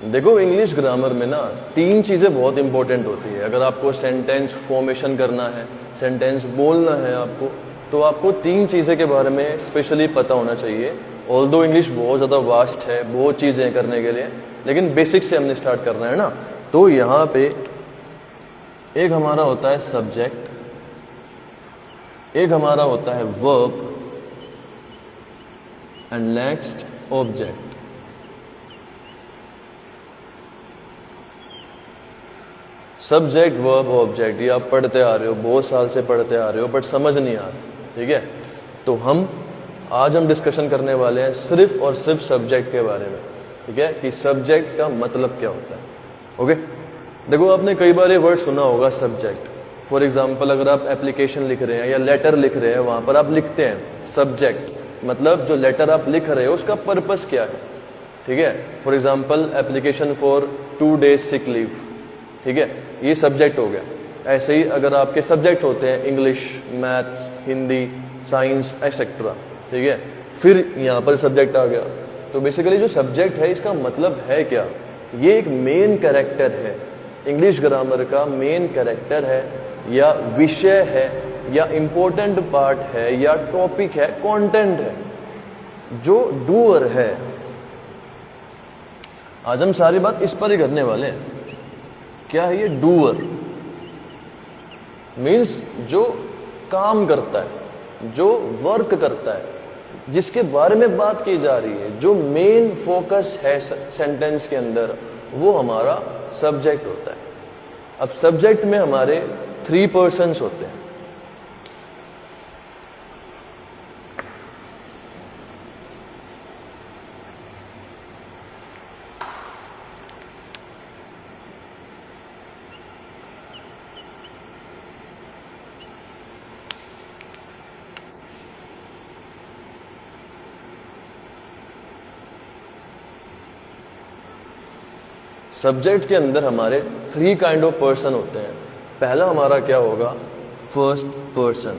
देखो English grammar में ना 3 चीज़ें बहुत इंपॉर्टेंट होती है। अगर आपको सेंटेंस फॉर्मेशन करना है, सेंटेंस बोलना है आपको, तो आपको 3 चीज़ें के बारे में स्पेशली पता होना चाहिए। ऑल्दो इंग्लिश बहुत ज़्यादा वास्ट है, बहुत चीज़ें करने के लिए, लेकिन बेसिक से हमने स्टार्ट करना है ना। तो यहाँ पे एक हमारा होता है सब्जेक्ट, एक हमारा होता है verb and next object. Subject verb object ये आप पढ़ते आ रहे हो, बहुत साल से पढ़ते आ रहे हो, बट समझ नहीं आ रहा। ठीक है, तो आज हम डिस्कशन करने वाले हैं सिर्फ और सिर्फ सब्जेक्ट के बारे में। ठीक है, कि सब्जेक्ट का मतलब क्या होता है। ओके, देखो आपने कई बार ये वर्ड सुना होगा सब्जेक्ट। फॉर एग्जाम्पल अगर आप एप्लीकेशन लिख रहे हैं या लेटर लिख रहे हैं, वहां पर आप लिखते हैं सब्जेक्ट, मतलब जो लेटर आप लिख रहे हो उसका पर्पस क्या है। ठीक है, for example application for 2 days sick leave, ठीक है, ये सब्जेक्ट हो गया। ऐसे ही अगर आपके सब्जेक्ट होते हैं English, maths, Hindi, science etcetera, ठीक है, फिर यहाँ पर सब्जेक्ट आ गया। तो बेसिकली जो सब्जेक्ट है इसका मतलब है क्या, ये एक मेन कैरेक्टर है, इंग्लिश ग्रामर का मेन कैरेक्टर है, या विषय है, या इम्पोर्टेंट पार्ट है, या टॉपिक है, कंटेंट है, जो डूअर है। आज हम सारी बात इस पर ही करने वाले हैं। क्या है ये डूअर? मीन्स जो काम करता है, जो वर्क करता है, जिसके बारे में बात की जा रही है, जो मेन फोकस है सेंटेंस के अंदर, वो हमारा सब्जेक्ट होता है। अब सब्जेक्ट में हमारे 3 पर्सन्स होते हैं। सब्जेक्ट के अंदर हमारे 3 काइंड ऑफ पर्सन होते हैं। पहला हमारा क्या होगा, फर्स्ट पर्सन।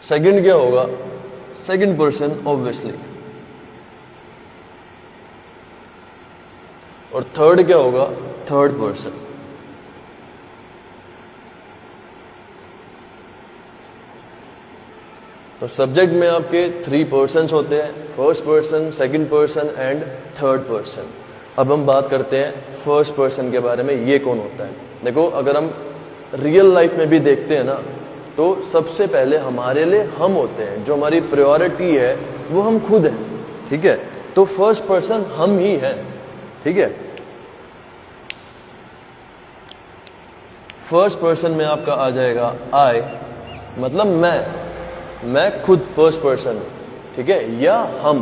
सेकंड क्या होगा, सेकंड पर्सन ऑब्वियसली। और थर्ड क्या होगा, थर्ड पर्सन। तो सब्जेक्ट में आपके 3 पर्सन्स होते हैं, first person, second person and third person. अब हम बात करते हैं फर्स्ट पर्सन के बारे में, ये कौन होता है। देखो अगर हम रियल लाइफ में भी देखते हैं ना, तो सबसे पहले हमारे लिए हम होते हैं, जो हमारी प्रायोरिटी है वो हम खुद हैं। ठीक है, तो फर्स्ट पर्सन हम ही हैं। ठीक है, फर्स्ट पर्सन में आपका आ जाएगा आई, मतलब मैं खुद फर्स्ट पर्सन हूं। ठीक है, या हम,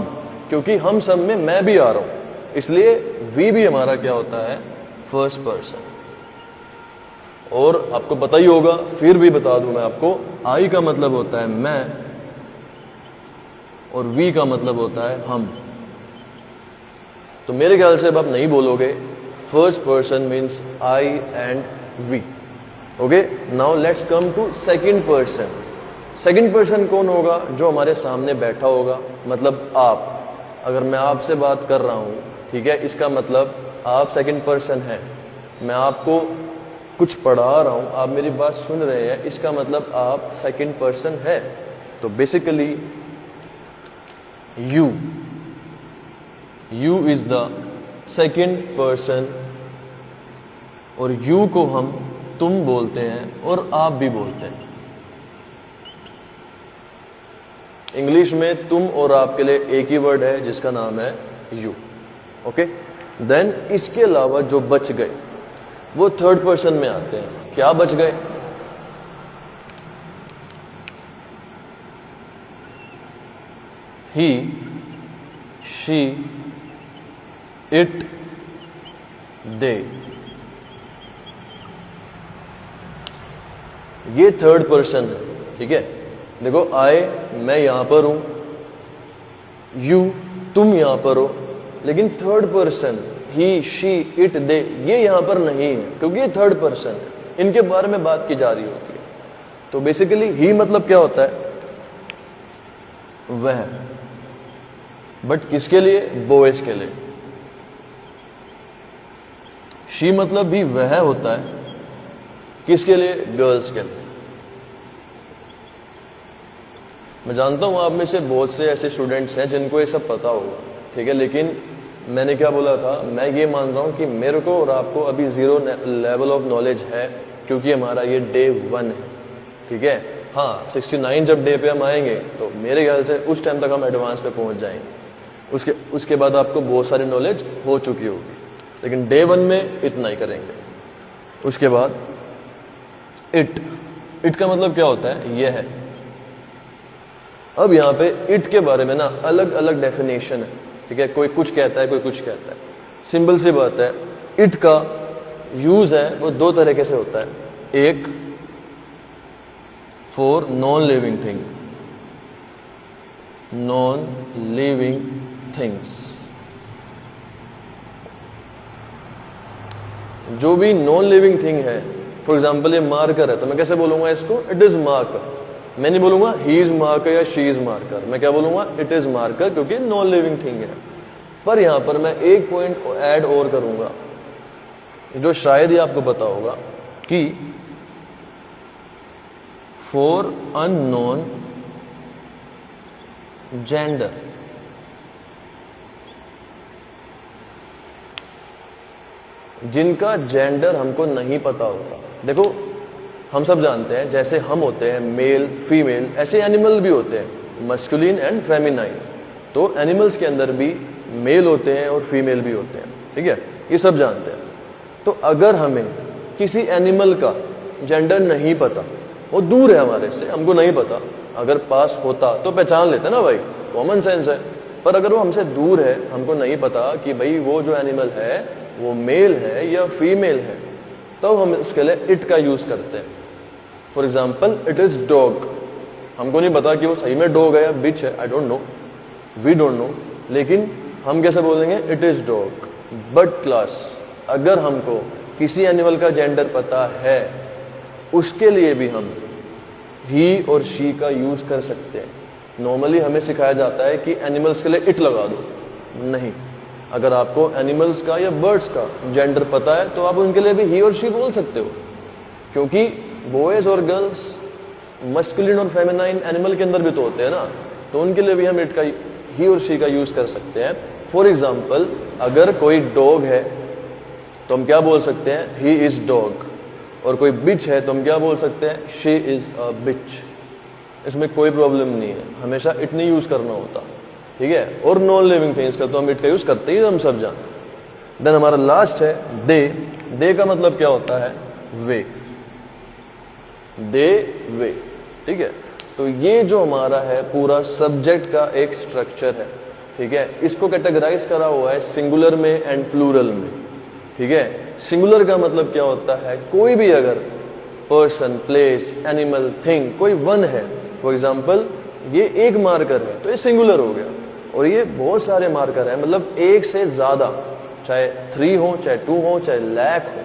क्योंकि हम सब में मैं भी आ रहा हूं, इसलिए वी भी हमारा क्या होता है, फर्स्ट पर्सन। और आपको पता ही होगा, फिर भी बता दूं मैं आपको, आई का मतलब होता है मैं, और वी का मतलब होता है हम। तो मेरे ख्याल से अब आप नहीं बोलोगे first person means I and we. Okay, now let's come to second person. Second person कौन होगा, जो हमारे सामने बैठा होगा, मतलब आप। अगर मैं आपसे बात कर रहा हूं, ठीक है, इसका मतलब आप सेकंड पर्सन हैं। मैं आपको कुछ पढ़ा रहा हूं, आप मेरी बात सुन रहे हैं, इसका मतलब आप सेकंड पर्सन है। तो basically you is the second person, और यू को हम तुम बोलते हैं और आप भी बोलते हैं। इंग्लिश में तुम और आप के लिए एक ही वर्ड है जिसका नाम है यू। ओके, देन इसके अलावा जो बच गए वो थर्ड पर्सन में आते हैं। क्या बच गए, ही, शी, इट, दे, ये थर्ड पर्सन है। ठीक है, देखो आई, मैं यहां पर हूं, यू, तुम यहां पर हो, लेकिन third person he, she, it, they, ये यहां पर नहीं है, क्योंकि ये थर्ड पर्सन है, इनके बारे में बात की जा रही होती है। तो बेसिकली ही मतलब क्या होता है, वह, बट किसके लिए? बॉयज के लिए। शी मतलब भी वह होता है, किसके लिए? गर्ल्स के लिए। मैं जानता हूं आप में से बहुत से ऐसे स्टूडेंट्स हैं जिनको ये सब पता होगा, ठीक है, लेकिन मैंने क्या बोला था, मैं ये मान रहा हूं कि मेरे को और आपको अभी जीरो लेवल ऑफ नॉलेज है, क्योंकि हमारा ये डे 1 है, ठीक है। हाँ, 69 जब डे पे हम आएंगे तो मेरे ख्याल से उस टाइम तक हम एडवांस पे पहुंच जाएंगे। उसके बाद आपको बहुत सारी नॉलेज हो चुकी होगी, लेकिन डे 1 में इतना ही करेंगे। उसके बाद इट का मतलब क्या होता है? यह है। अब यहाँ पे इट के बारे में ना अलग अलग डेफिनेशन है, ठीक है, कोई कुछ कहता है, कोई कुछ कहता है। सिंपल सी बात है, इट का यूज है वो दो तरीके से होता है। एक for non living thing, non living things. जो भी नॉन लिविंग थिंग है, फॉर एग्जाम्पल ये मार्कर है, तो मैं कैसे बोलूंगा इसको? It is marker. मैं नहीं बोलूंगा ही इज मार्कर या शी इज मार्कर, मैं क्या बोलूंगा? इट इज मार्कर, क्योंकि नॉन लिविंग थिंग है। पर यहां पर मैं एक पॉइंट ऐड और करूंगा, जो शायद ही आपको पता होगा, कि फॉर अननोन जेंडर, जिनका जेंडर हमको नहीं पता होता। देखो, हम सब जानते हैं, जैसे हम होते हैं मेल फीमेल, ऐसे एनिमल भी होते हैं, मस्कुलिन एंड फेमिनाइन। तो एनिमल्स के अंदर भी मेल होते हैं और फीमेल भी होते हैं, ठीक है, ये सब जानते हैं। तो अगर हमें किसी एनिमल का जेंडर नहीं पता, वो दूर है हमारे से, हमको नहीं पता, अगर पास होता तो पहचान लेते ना भाई, कॉमन सेंस है। पर अगर वो हमसे दूर है, हमको नहीं पता कि भाई वो जो एनिमल है वो मेल है या फीमेल है, तो हम उसके लिए इट का यूज करते हैं। For example, it is dog. हमको नहीं पता कि वो सही में डॉग है या बिच है, I don't know, we don't know, लेकिन हम कैसे बोलेंगे? It is dog. But class, अगर हमको किसी एनिमल का जेंडर पता है, उसके लिए भी हम ही और शी का यूज कर सकते हैं। नॉर्मली हमें सिखाया जाता है कि एनिमल्स के लिए इट लगा दो, नहीं। अगर आपको एनिमल्स का या बर्ड्स का जेंडर पता है तो आप उनके लिए भी ही और शी बोल सकते हो, क्योंकि बॉयज और गर्ल्स मस्कुलिन और फेमिनाइन एनिमल के अंदर भी तो होते हैं ना, तो उनके लिए भी हम इट का ही और शी का यूज कर सकते हैं। फॉर एग्जाम्पल, अगर कोई डॉग है तो हम क्या बोल सकते हैं? He is dog. और कोई बिच है तो हम क्या बोल सकते हैं? शी इज अ बिच। इसमें कोई प्रॉब्लम नहीं है, हमेशा इट नहीं यूज करना होता, ठीक है। और नॉन लिविंग थिंग्स का तो हम इट का यूज करते ही, हम सब जानते हैं। देन हमारा लास्ट है दे। दे का मतलब क्या होता है? वे। दे, वे, ठीक है। तो ये जो हमारा है पूरा सब्जेक्ट का एक स्ट्रक्चर है, ठीक है। इसको कैटेगराइज करा हुआ है सिंगुलर में एंड प्लूरल में, ठीक है। सिंगुलर का मतलब क्या होता है? कोई भी अगर पर्सन, प्लेस, एनिमल, थिंग, कोई वन है, फॉर एग्जाम्पल ये एक मार्कर है तो ये सिंगुलर हो गया, और ये बहुत सारे मार्कर है, मतलब एक से ज्यादा, चाहे 3 हो, चाहे 2 हो, चाहे लाख हो,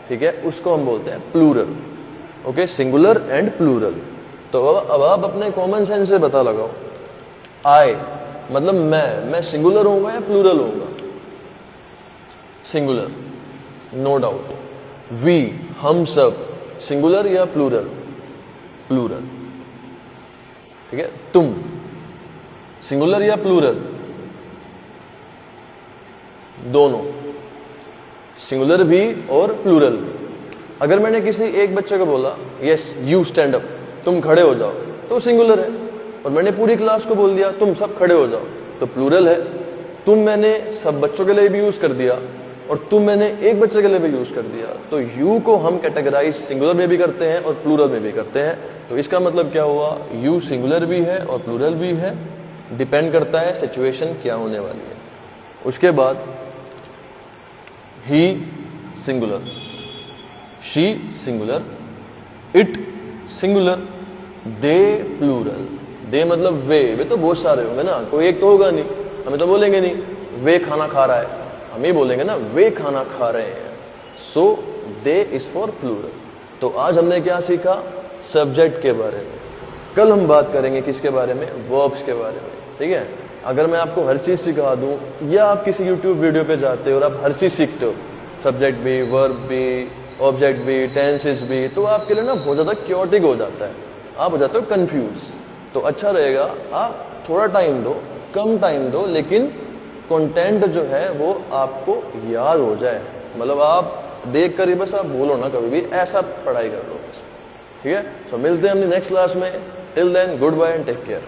ठीक है, उसको हम बोलते हैं plural. Okay, singular and plural. तो अब आप अपने कॉमन सेंस से पता लगाओ, आई मतलब मैं सिंगुलर होऊंगा या प्लूरल होऊंगा? Singular, no doubt. वी, हम सब, सिंगुलर या प्लूरल? प्लूरल, ठीक है। तुम, सिंगुलर या प्लूरल? दोनों, सिंगुलर भी और प्लूरल भी। अगर मैंने किसी एक बच्चे को बोला यस यू स्टैंड अप, तुम खड़े हो जाओ, तो सिंगुलर है। और मैंने पूरी क्लास को बोल दिया तुम सब खड़े हो जाओ, तो प्लूरल है। तुम मैंने सब बच्चों के लिए भी यूज कर दिया, और तुम मैंने एक बच्चे के लिए भी यूज कर दिया। तो यू को हम कैटेगराइज सिंगुलर में भी करते हैं और प्लूरल में भी करते हैं। तो इसका मतलब क्या हुआ? यू सिंगुलर भी है और प्लूरल भी है, डिपेंड करता है सिचुएशन क्या होने वाली है। उसके बाद he singular, she singular, it singular, they plural. They मतलब वे तो बहुत सारे होंगे ना, कोई एक तो होगा नहीं, हमें तो बोलेंगे नहीं वे खाना खा रहा है, हम ही बोलेंगे ना वे खाना खा रहे हैं। सो दे इज फॉर प्लूरल। तो आज हमने क्या सीखा? सब्जेक्ट के बारे में। कल हम बात करेंगे किसके बारे में, वर्ब्स के बारे में, ठीक है। अगर मैं आपको हर चीज़ सिखा दूं, या आप किसी यूट्यूब वीडियो पे जाते हो और आप हर चीज़ सीखते हो, सब्जेक्ट भी, वर्ब भी, ऑब्जेक्ट भी, टेंसेस भी, तो आपके लिए ना बहुत ज़्यादा क्योटिक हो जाता है, आप हो जाते हो कंफ्यूज। तो अच्छा रहेगा आप थोड़ा टाइम दो, कम टाइम दो, लेकिन कंटेंट जो है वो आपको याद हो जाए, मतलब आप देख कर ही बस आप बोलो ना कभी भी, ऐसा पढ़ाई कर लो बस, ठीक है। सो मिलते हैं अपनी नेक्स्ट क्लास में। Till then good bye and take care.